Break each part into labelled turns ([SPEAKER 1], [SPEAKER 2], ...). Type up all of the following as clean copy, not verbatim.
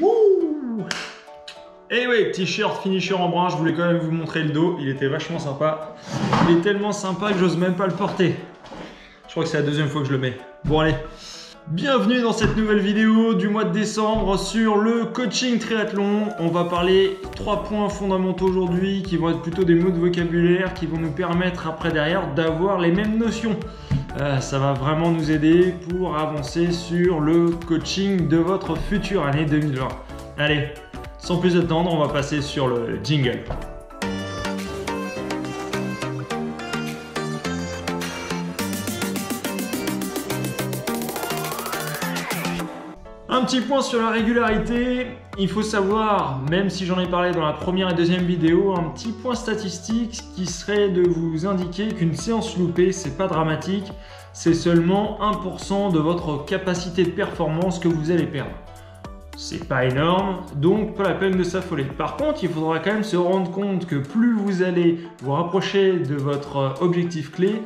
[SPEAKER 1] Wouh! Et ouais, t-shirt finisher en brun, je voulais quand même vous montrer le dos, il était vachement sympa. Il est tellement sympa que j'ose même pas le porter. Je crois que c'est la deuxième fois que je le mets. Bon allez, bienvenue dans cette nouvelle vidéo du mois de décembre sur le coaching triathlon. On va parler 3 points fondamentaux aujourd'hui qui vont être plutôt des mots de vocabulaire qui vont nous permettre après derrière d'avoir les mêmes notions. Ça va vraiment nous aider pour avancer sur le coaching de votre future année 2020. Allez, sans plus attendre, on va passer sur le jingle. Un petit point sur la régularité, il faut savoir, même si j'en ai parlé dans la première et deuxième vidéo, un petit point statistique qui serait de vous indiquer qu'une séance loupée, c'est pas dramatique, c'est seulement 1% de votre capacité de performance que vous allez perdre. C'est pas énorme, donc pas la peine de s'affoler. Par contre, il faudra quand même se rendre compte que plus vous allez vous rapprocher de votre objectif clé,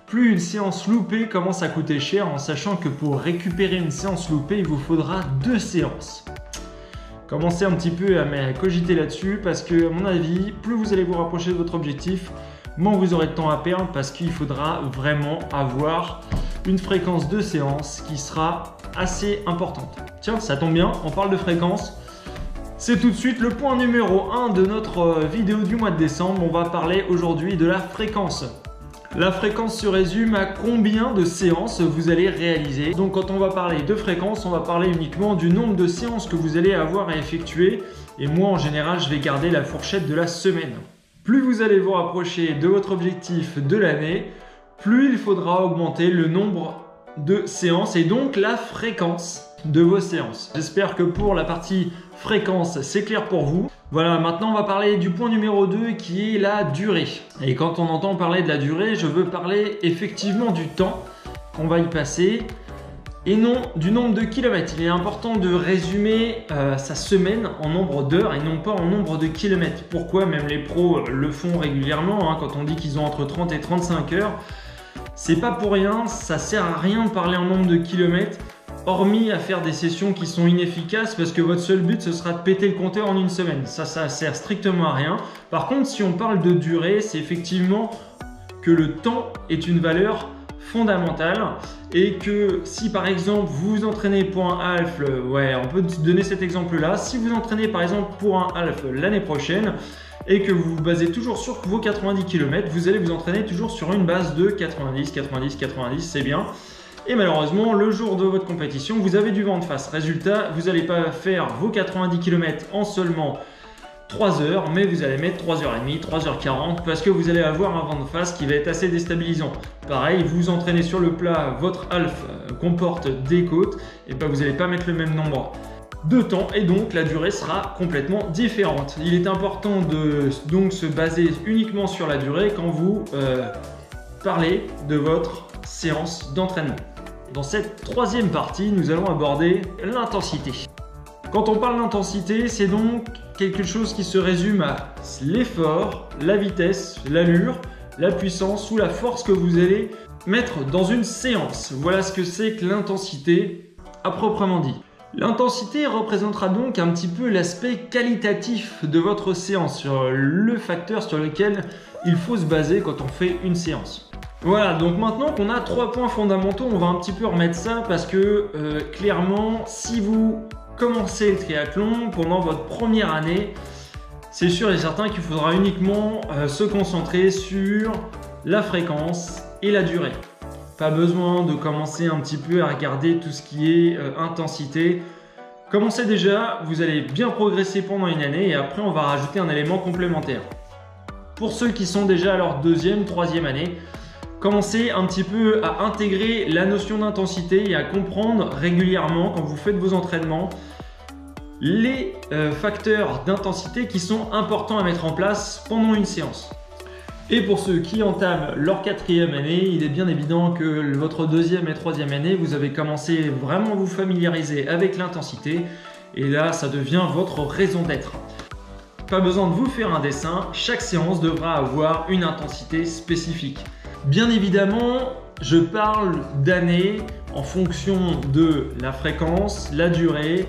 [SPEAKER 1] plus une séance loupée commence à coûter cher, en sachant que pour récupérer une séance loupée, il vous faudra 2 séances. Commencez un petit peu à cogiter là-dessus, parce que à mon avis, plus vous allez vous rapprocher de votre objectif, moins vous aurez de temps à perdre, parce qu'il faudra vraiment avoir une fréquence de séance qui sera assez importante. Tiens, ça tombe bien, on parle de fréquence. C'est tout de suite le point numéro 1 de notre vidéo du mois de décembre. On va parler aujourd'hui de la fréquence. La fréquence se résume à combien de séances vous allez réaliser. Donc quand on va parler de fréquence, on va parler uniquement du nombre de séances que vous allez avoir à effectuer. Et moi, en général, je vais garder la fourchette de la semaine. Plus vous allez vous rapprocher de votre objectif de l'année, plus il faudra augmenter le nombre de séances et donc la fréquence de vos séances. J'espère que pour la partie fréquence, c'est clair pour vous. Voilà, maintenant on va parler du point numéro 2 qui est la durée. Et quand on entend parler de la durée, je veux parler effectivement du temps qu'on va y passer et non du nombre de kilomètres. Il est important de résumer sa semaine en nombre d'heures et non pas en nombre de kilomètres. Pourquoi? Même les pros le font régulièrement, hein, quand on dit qu'ils ont entre 30 et 35 heures. C'est pas pour rien, ça sert à rien de parler en nombre de kilomètres, hormis à faire des sessions qui sont inefficaces parce que votre seul but ce sera de péter le compteur en une semaine. Ça sert strictement à rien. Par contre, si on parle de durée, c'est effectivement que le temps est une valeur fondamentale et que si par exemple vous vous entraînez pour un half, on peut donner cet exemple là, si vous entraînez par exemple pour un half l'année prochaine, et que vous vous basez toujours sur vos 90 km, vous allez vous entraîner toujours sur une base de 90, 90, 90, c'est bien. Et malheureusement, le jour de votre compétition, vous avez du vent de face. Résultat, vous n'allez pas faire vos 90 km en seulement 3 heures, mais vous allez mettre 3h30, 3h40 parce que vous allez avoir un vent de face qui va être assez déstabilisant. Pareil, vous vous entraînez sur le plat, votre half comporte des côtes, et ben vous n'allez pas mettre le même nombre de temps et donc la durée sera complètement différente. Il est important de donc se baser uniquement sur la durée quand vous parlez de votre séance d'entraînement. Dans cette troisième partie, nous allons aborder l'intensité. Quand on parle d'intensité, c'est donc quelque chose qui se résume à l'effort, la vitesse, l'allure, la puissance ou la force que vous allez mettre dans une séance. Voilà ce que c'est que l'intensité à proprement dit. L'intensité représentera donc un petit peu l'aspect qualitatif de votre séance, sur le facteur sur lequel il faut se baser quand on fait une séance. Voilà, donc maintenant qu'on a 3 points fondamentaux, on va un petit peu remettre ça parce que clairement, si vous commencez le triathlon pendant votre première année, c'est sûr et certain qu'il faudra uniquement se concentrer sur la fréquence et la durée. Pas besoin de commencer un petit peu à regarder tout ce qui est intensité. Commencez déjà, vous allez bien progresser pendant une année et après on va rajouter un élément complémentaire. Pour ceux qui sont déjà à leur 2e, 3e année, commencez un petit peu à intégrer la notion d'intensité et à comprendre régulièrement quand vous faites vos entraînements les facteurs d'intensité qui sont importants à mettre en place pendant une séance. Et pour ceux qui entament leur 4e année, il est bien évident que votre 2e et 3e année, vous avez commencé vraiment à vous familiariser avec l'intensité et là, ça devient votre raison d'être. Pas besoin de vous faire un dessin, chaque séance devra avoir une intensité spécifique. Bien évidemment, je parle d'années en fonction de la fréquence, la durée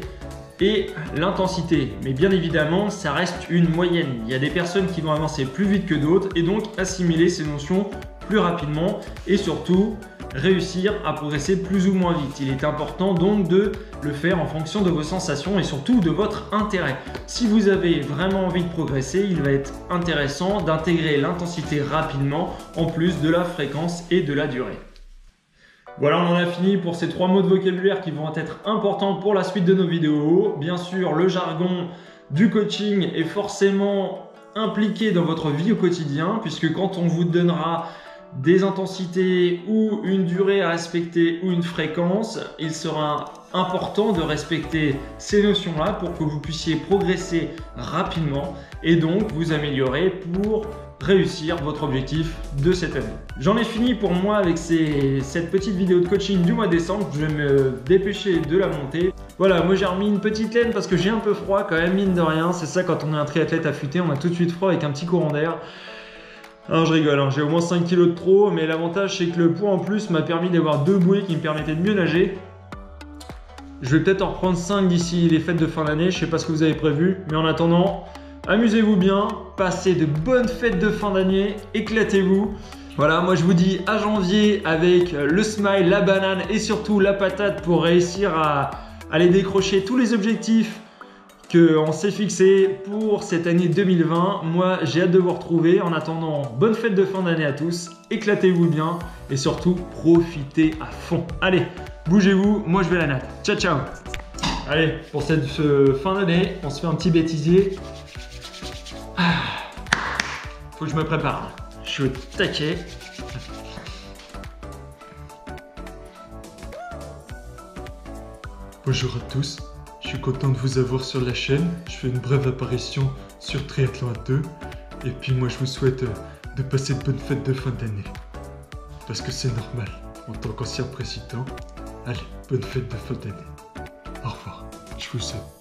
[SPEAKER 1] et l'intensité. Mais bien évidemment, ça reste une moyenne. Il y a des personnes qui vont avancer plus vite que d'autres et donc assimiler ces notions plus rapidement et surtout réussir à progresser plus ou moins vite. Il est important donc de le faire en fonction de vos sensations et surtout de votre intérêt. Si vous avez vraiment envie de progresser, il va être intéressant d'intégrer l'intensité rapidement en plus de la fréquence et de la durée. Voilà, on en a fini pour ces 3 mots de vocabulaire qui vont être importants pour la suite de nos vidéos. Bien sûr, le jargon du coaching est forcément impliqué dans votre vie au quotidien puisque quand on vous donnera des intensités ou une durée à respecter ou une fréquence, il sera important de respecter ces notions-là pour que vous puissiez progresser rapidement et donc vous améliorer pour réussir votre objectif de cette année. J'en ai fini pour moi avec cette petite vidéo de coaching du mois de décembre. Je vais me dépêcher de la monter. Voilà, moi j'ai remis une petite laine parce que j'ai un peu froid quand même, mine de rien. C'est ça, quand on est un triathlète affûté, on a tout de suite froid avec un petit courant d'air. Non, je rigole, hein. J'ai au moins 5 kg de trop, mais l'avantage c'est que le poids en plus m'a permis d'avoir 2 bouées qui me permettaient de mieux nager. Je vais peut-être en reprendre 5 d'ici les fêtes de fin d'année, je sais pas ce que vous avez prévu, mais en attendant, amusez-vous bien, passez de bonnes fêtes de fin d'année, éclatez-vous. Voilà, moi je vous dis à janvier avec le smile, la banane et surtout la patate pour réussir à aller décrocher tous les objectifs qu'on s'est fixé pour cette année 2020. Moi, j'ai hâte de vous retrouver. En attendant, bonne fête de fin d'année à tous. Éclatez-vous bien et surtout, profitez à fond. Allez, bougez-vous. Moi, je vais à la natte. Ciao, ciao. Allez, pour cette fin d'année, on se fait un petit bêtisier. Faut que je me prépare. Je suis au taquet.
[SPEAKER 2] Bonjour à tous. Je suis content de vous avoir sur la chaîne. Je fais une brève apparition sur Triathlon à 2. Et puis moi je vous souhaite de passer de bonnes fêtes de fin d'année. Parce que c'est normal, en tant qu'ancien président. Allez, bonne fête de fin d'année. Au revoir, je vous aime.